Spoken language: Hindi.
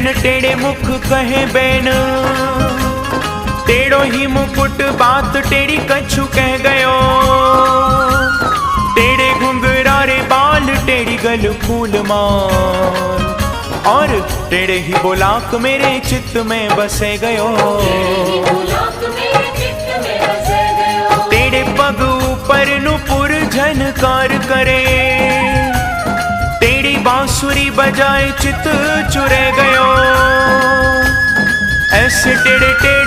नैन टेढ़े मुख कहे बैन, टेढ़ो ही मुकुट बात टेढ़ी कछु कह गयो। टेढ़े घुंघरारे बाल टेढ़ी गल फूल माल, और टेढ़े ही बोलाक मेरे चित्त में बसे गयो। टेढ़े पग ऊपर नुपुर झनकार करे, टेढ़ी बांसुरी बजाए चित चुरे गयो। ऐसे टेढ़े टेढ़े